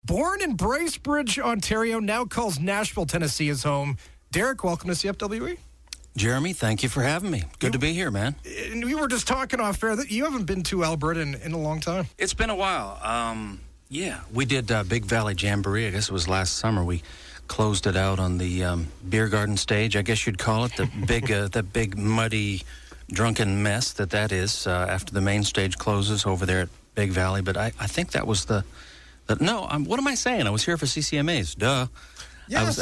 Born in Bracebridge, Ontario, now calls Nashville, Tennessee his home. Deric, welcome to CFWE. Jeremy, thank you for having me. Good to be here, man. And we were just talking off air that you haven't been to Alberta in a long time. It's been a while. Yeah, we did Big Valley Jamboree. I guess it was last summer. We closed it out on the beer garden stage, I guess you'd call it, the big muddy, drunken mess that is after the main stage closes over there at Big Valley. But I think that was what am I saying? I was here for CCMAs. Duh. Yes,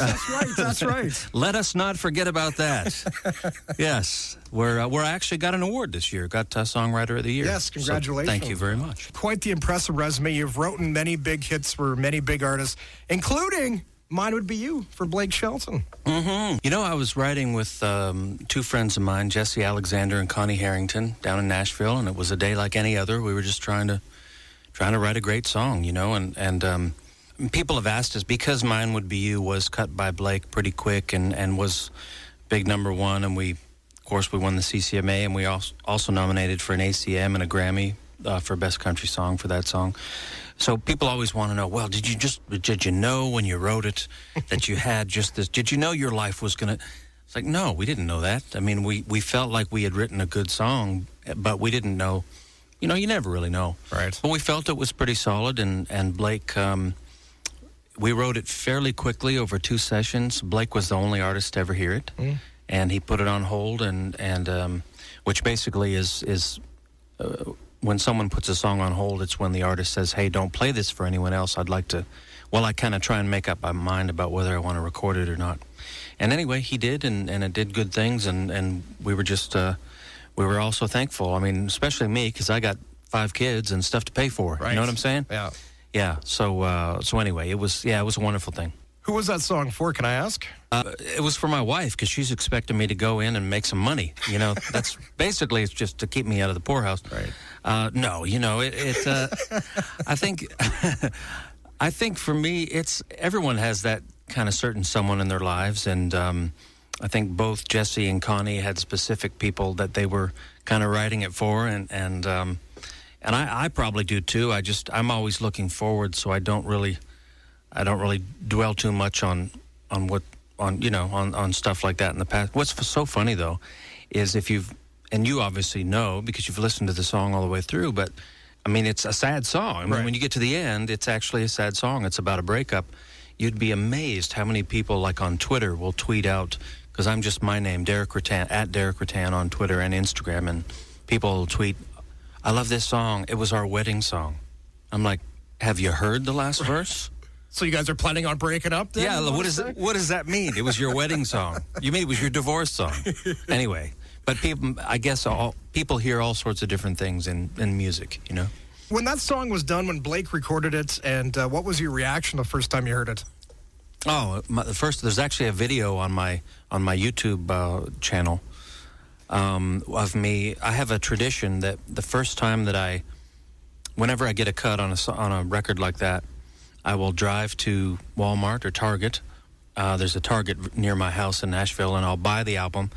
that's right. Let us not forget about that. Yes, we're actually got an award this year. Got Songwriter of the Year. Yes, congratulations. So thank you very much. Quite the impressive resume. You've written many big hits for many big artists, including Mine Would Be You for Blake Shelton. Mm-hmm. You know, I was writing with two friends of mine, Jesse Alexander and Connie Harrington, down in Nashville, and it was a day like any other. We were just trying to write a great song, you know, and people have asked us, because Mine Would Be You was cut by Blake pretty quick and was big number one, and we won the CCMA, and we also nominated for an ACM and a Grammy for Best Country Song for that song. So people always want to know, well, did you know when you wrote it that you had just this, did you know your life was going to, it's like, no, we didn't know that. I mean, we felt like we had written a good song, but we didn't know, you know, you never really know. Right. But we felt it was pretty solid, and Blake, we wrote it fairly quickly over 2 sessions. Blake was the only artist to ever hear it, and he put it on hold, and which basically is when someone puts a song on hold, it's when the artist says, hey, don't play this for anyone else. I'd like to, well, I kind of try and make up my mind about whether I want to record it or not. And anyway, he did, and it did good things, and we were just, we were also thankful. I mean, especially me, because I got 5 kids and stuff to pay for. Right. You know what I'm saying? Yeah. Yeah, so anyway, it was a wonderful thing. Who was that song for, can I ask? It was for my wife, because she's expecting me to go in and make some money. You know, that's basically, it's just to keep me out of the poorhouse. Right. No, you know, I think, I think for me, everyone has that kind of certain someone in their lives, and I think both Jesse and Connie had specific people that they were kind of writing it for, and I probably do too. I'm always looking forward, so I don't really dwell too much on stuff like that in the past. What's so funny though is and you obviously know because you've listened to the song all the way through, but I mean, it's a sad song. I mean, when you get to the end, it's actually a sad song. It's about a breakup. You'd be amazed how many people, like on Twitter, will tweet out, because I'm just my name, Deric Ruttan, at Deric Ruttan on Twitter and Instagram, and people will tweet, I love this song. It was our wedding song. I'm like, have you heard the last verse? So you guys are planning on breaking up then? Yeah, what does that mean? It was your wedding song. You mean it was your divorce song? Anyway, but people hear all sorts of different things in music, you know? When that song was done, when Blake recorded it, and what was your reaction the first time you heard it? Oh, there's actually a video on my YouTube channel of me. I have a tradition that the first time that whenever I get a cut on a record like that, I will drive to Walmart or Target. There's a Target near my house in Nashville, and I'll buy the album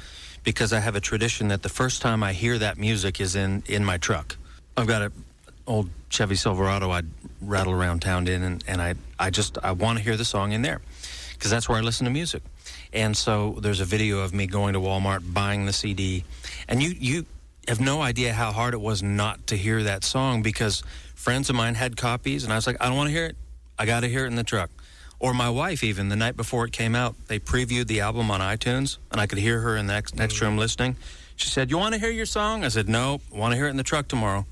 because I have a tradition that the first time I hear that music is in my truck. I've got an old Chevy Silverado I'd rattle around town in, and I want to hear the song in there because that's where I listen to music. And so there's a video of me going to Walmart, buying the CD, and you have no idea how hard it was not to hear that song because friends of mine had copies, and I was like, I don't want to hear it. I got to hear it in the truck. Or my wife, even, the night before it came out, they previewed the album on iTunes, and I could hear her in the next room listening. She said, you want to hear your song? I said, no, I want to hear it in the truck tomorrow.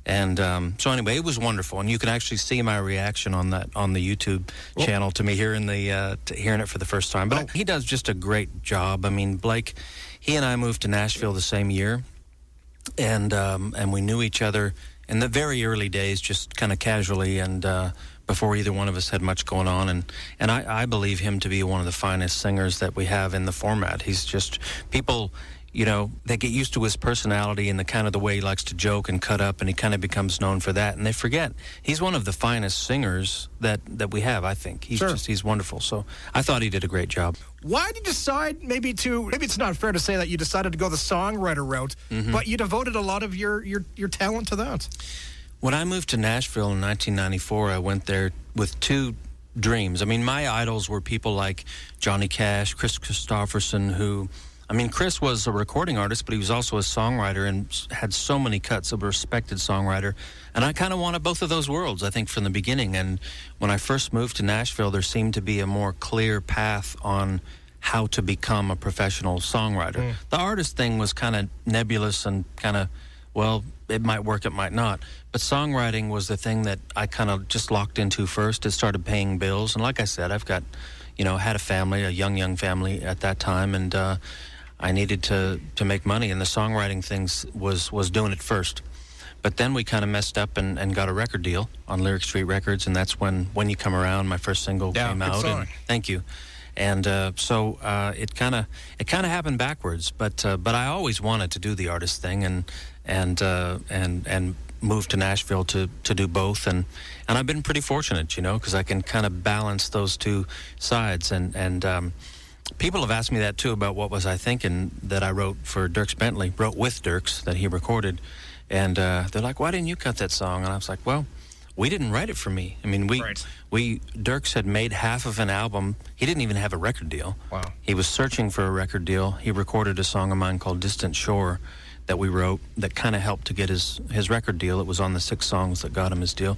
And so anyway, it was wonderful, and you can actually see my reaction on the YouTube channel to me hearing it for the first time. But he does just a great job. I mean, Blake, he and I moved to Nashville the same year, and we knew each other in the very early days, just kind of casually, and before either one of us had much going on. And I believe him to be one of the finest singers that we have in the format. He's just, people, you know, they get used to his personality and the kind of the way he likes to joke and cut up, and he kind of becomes known for that. And they forget he's one of the finest singers that we have, I think. He's wonderful. So I thought he did a great job. Why did you decide maybe it's not fair to say that you decided to go the songwriter route, but you devoted a lot of your talent to that? When I moved to Nashville in 1994, I went there with two dreams. I mean, my idols were people like Johnny Cash, Chris Christopherson, who, I mean, Chris was a recording artist, but he was also a songwriter and had so many cuts, a respected songwriter. And I kind of wanted both of those worlds, I think, from the beginning. And when I first moved to Nashville, there seemed to be a more clear path on how to become a professional songwriter. The artist thing was kind of nebulous and kind of, well, it might work, it might not. But songwriting was the thing that I kind of just locked into first. It started paying bills. And like I said, I've got, had a family, a young family at that time. And I needed to make money. And the songwriting things was doing it first. But then we kind of messed up and got a record deal on Lyric Street Records. And that's when You Come Around, my first single, came out. Song. And thank you. And so it kind of happened backwards, but I always wanted to do the artist thing and moved to Nashville to do both, and I've been pretty fortunate, because I can kind of balance those two sides, and people have asked me that too about what was I thinking that I wrote for Dierks Bentley, wrote with Dierks that he recorded, and they're like, why didn't you cut that song? And I was like, well, we didn't write it for me. I mean, Dierks had made half of an album. He didn't even have a record deal. Wow. He was searching for a record deal. He recorded a song of mine called Distant Shore that we wrote that kind of helped to get his record deal. It was on the 6 songs that got him his deal.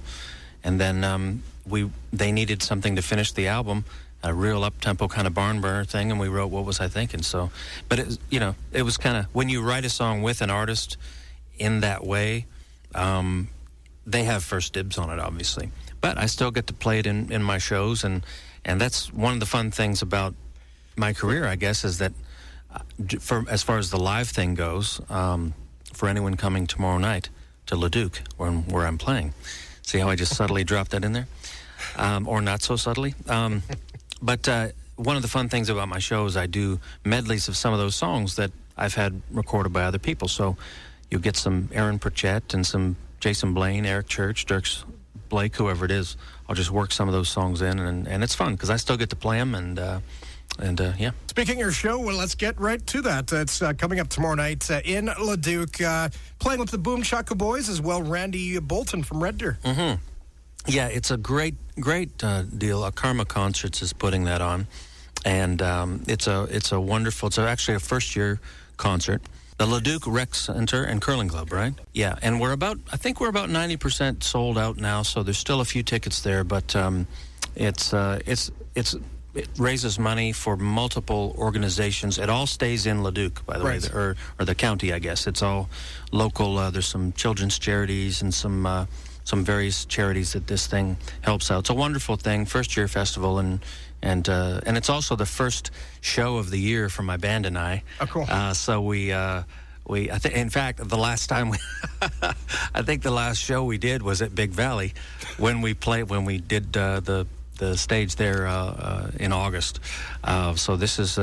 And then they needed something to finish the album, a real up-tempo kind of barn burner thing, and we wrote What Was I Thinking? So, but it was kind of, when you write a song with an artist in that way, they have first dibs on it, obviously. But I still get to play it in my shows, and that's one of the fun things about my career, I guess, is that as far as the live thing goes, for anyone coming tomorrow night to Leduc, where I'm playing. See how I just subtly dropped that in there? Or not so subtly? But one of the fun things about my show is I do medleys of some of those songs that I've had recorded by other people. So you'll get some Aaron Pritchett and some Jason Blaine, Eric Church, Dierks Blake, whoever it is. I'll just work some of those songs in, and it's fun because I still get to play them, and yeah. Speaking of your show, well, let's get right to that. It's coming up tomorrow night in Leduc, playing with the Boom Chaka Boys as well, Randy Bolton from Red Deer. Mm-hmm. Yeah, it's a great deal. Karma Concerts is putting that on, and it's a wonderful. It's actually a first-year concert. The Leduc Rec Center and Curling Club, right? Yeah, and I think we're about 90% sold out now, so there's still a few tickets there, but it raises money for multiple organizations. It all stays in Leduc, by the way, or the county, I guess. It's all local. There's some children's charities and some various charities that this thing helps out. It's a wonderful thing, first-year festival, and it's also the first show of the year for my band and I. Oh, cool. So I think, in fact, the last time I think the last show we did was at Big Valley when we did the stage there in August. So this is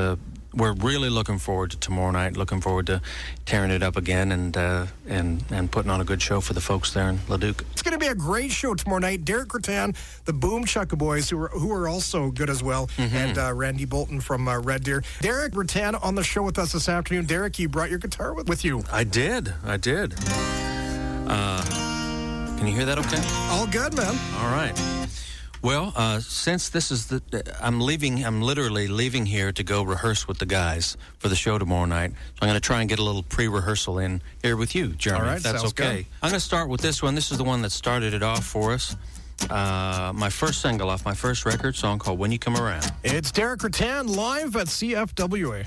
we're really looking forward to tomorrow night. Looking forward to tearing it up again and putting on a good show for the folks there in Leduc. It's going to be a great show tomorrow night. Deric Ruttan, the Boom Chaka Boys, who are also good as well, and Randy Bolton from Red Deer. Deric Ruttan on the show with us this afternoon. Deric, you brought your guitar with you. I did. Can you hear that okay? All good, man. All right. Well, since this is I'm literally leaving here to go rehearse with the guys for the show tomorrow night. So I'm going to try and get a little pre-rehearsal in here with you, Jeremy, all right, if that's sounds okay. Good. I'm going to start with this one. This is the one that started it off for us. My first single off my first record, song called When You Come Around. It's Deric Ruttan live at CFWA.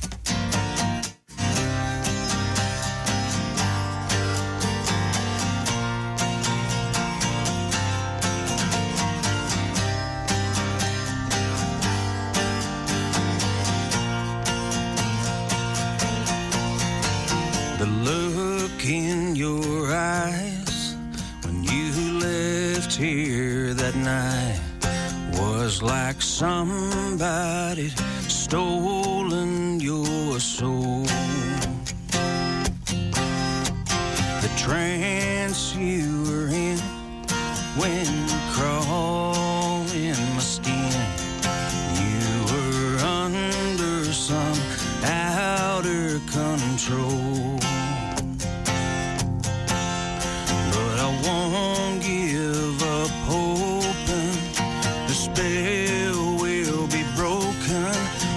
The look in your eyes when you left here that night was like somebody stolen your soul. The trance you were in when you crawl in my skin, you were under some outer control. But I won't give spell will be broken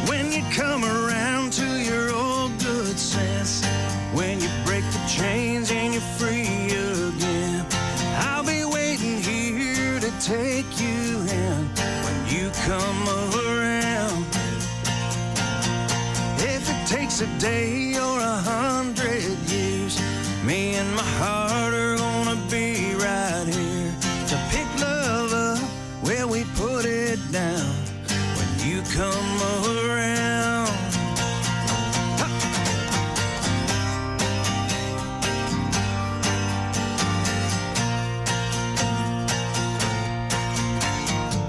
when you come around to your old good sense. When you break the chains and you're free again, I'll be waiting here to take you in when you come around. If it takes a day or 100 years, me and my heart are gonna be right here to pick love up where we put it down when you come around. Ha!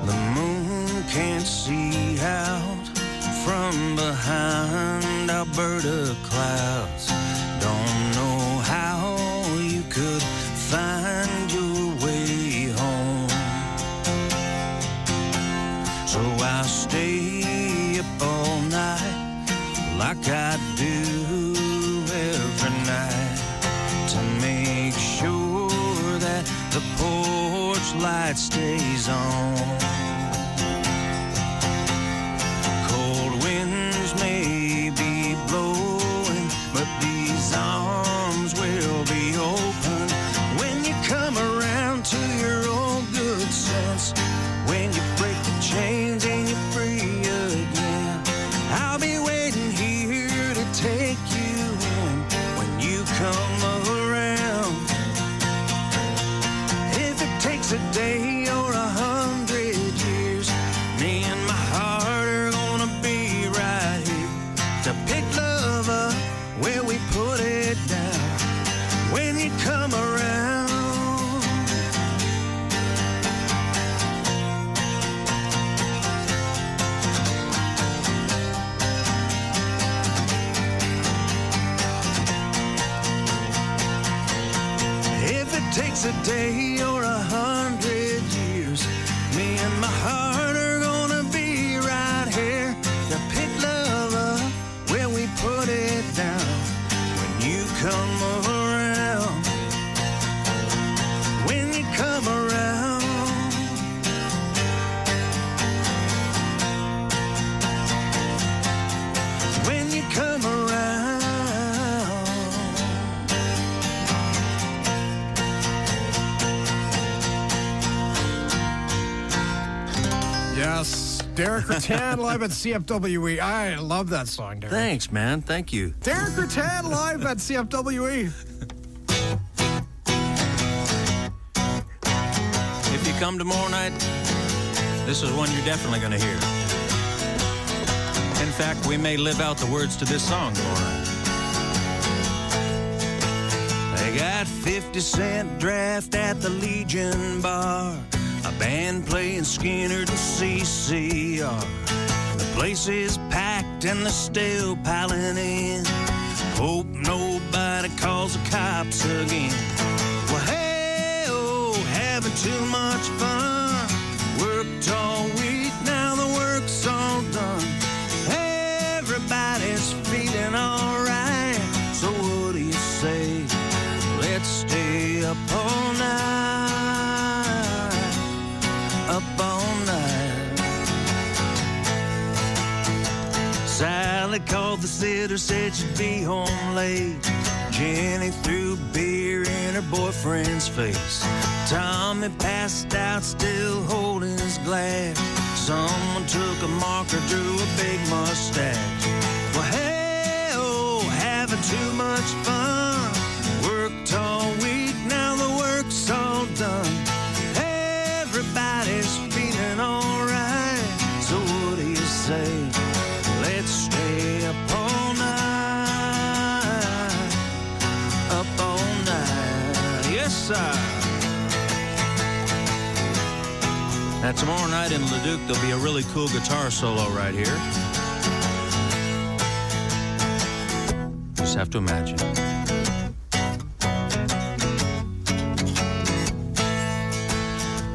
The moon can't see out from behind Alberta clouds. Don't know how you could find your way home, so I'll stay up all night like I do every night to make sure that the porch light stays on. Cold winds may be blowing, but these arms will be open when you come around to your old good sense. When you break the chains and you're free again, I'll be waiting here to take you in when you come around. If it takes a day or 100 years, me and my heart are gonna be right here to pick love up where we put it down when you come around. If it takes a day or 100 years, me and my heart are gonna be right here to pick love up where we put it down when you come around. When you come around. When you come around. Yes, Deric Ruttan live at CFWE. I love that song, Deric. Thanks, man. Thank you. Deric Ruttan live at CFWE. If you come tomorrow night, this is one you're definitely going to hear. In fact, we may live out the words to this song tomorrow night. They got 50-cent draft at the Legion Bar, a band playing Skinner and CCR. The place is packed and they're still piling in. Hope nobody calls the cops again. Well, hey-oh, having too much fun. Worked all week, now the work's all done. Everybody's feeling all right. So what do you say? Let's stay up all night. Up all night. Sally called the sitter, said she'd be home late. Jenny threw beer in her boyfriend's face. Tommy passed out, still holding his glass. Someone took a marker, drew a big mustache. Well, hey-oh, having too much fun. Worked all week, now the work's all done. Everybody's feeling all right. So what do you say? Let's stay up all night. Up all night. Yes, sir. Now, tomorrow night in Leduc, there'll be a really cool guitar solo right here. Just have to imagine.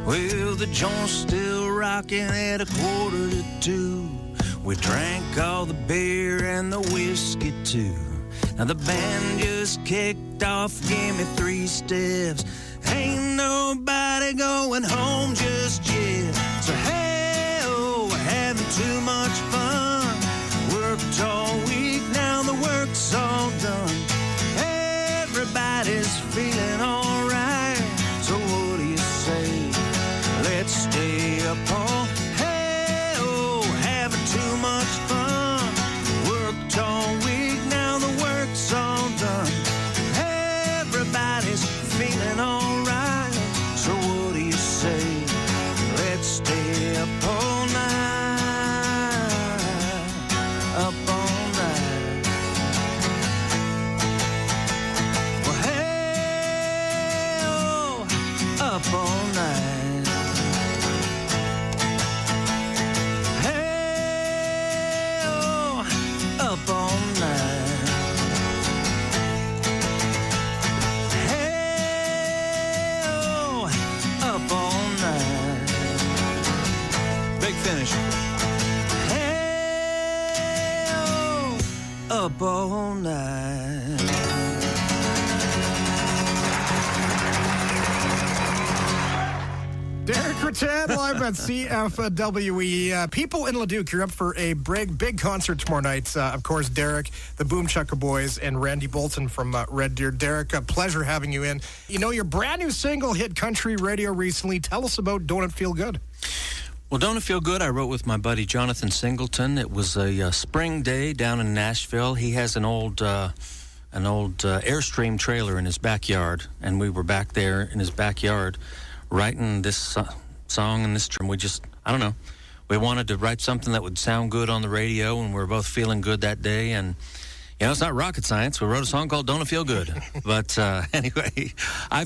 Well, the joint's still rocking at 1:45. We drank all the beer and the whiskey too. Now the band just kicked off, give me 3 steps. Ain't nobody going home just yet. So hey, much fun. Worked all week, now the work's all done. Everybody's feeling alright. So what do you say? Let's stay up all. Hey, oh, having too much fun. Worked all week, now the work's all done. Everybody's feeling alright. So what do you say? Let's stay up all night. Up all night. Well, hey, oh, up all night. Hey, oh, up all night. Hey, oh, up all night. Big finish. Hey, oh, up all night. Deric Ruttan live at CFWE. People in Leduc, you're up for a big concert tomorrow night. Of course, Deric, the Boom Chukka Boys, and Randy Bolton from Red Deer. Deric, a pleasure having you in. You know, your brand new single hit country radio recently. Tell us about Don't It Feel Good? Well, Don't It Feel Good, I wrote with my buddy Jonathan Singleton. It was a spring day down in Nashville. He has an old Airstream trailer in his backyard, and we were back there in his backyard writing this song and this term. We just, I don't know, we wanted to write something that would sound good on the radio, and we were both feeling good that day. And you know, it's not rocket science. We wrote a song called Don't It Feel Good. But anyway,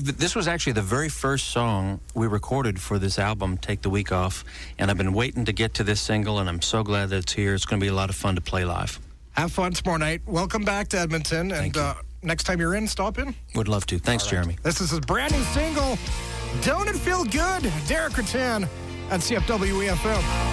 this was actually the very first song we recorded for this album, Take the Week Off, and I've been waiting to get to this single, and I'm so glad that it's here. It's going to be a lot of fun to play live. Have fun tomorrow night. Welcome back to Edmonton. Thank and you. Next time you're in, stop in. Would love to. Thanks, Jeremy. This is his brand new single, Don't It Feel Good? Deric Ruttan at CFWE FM.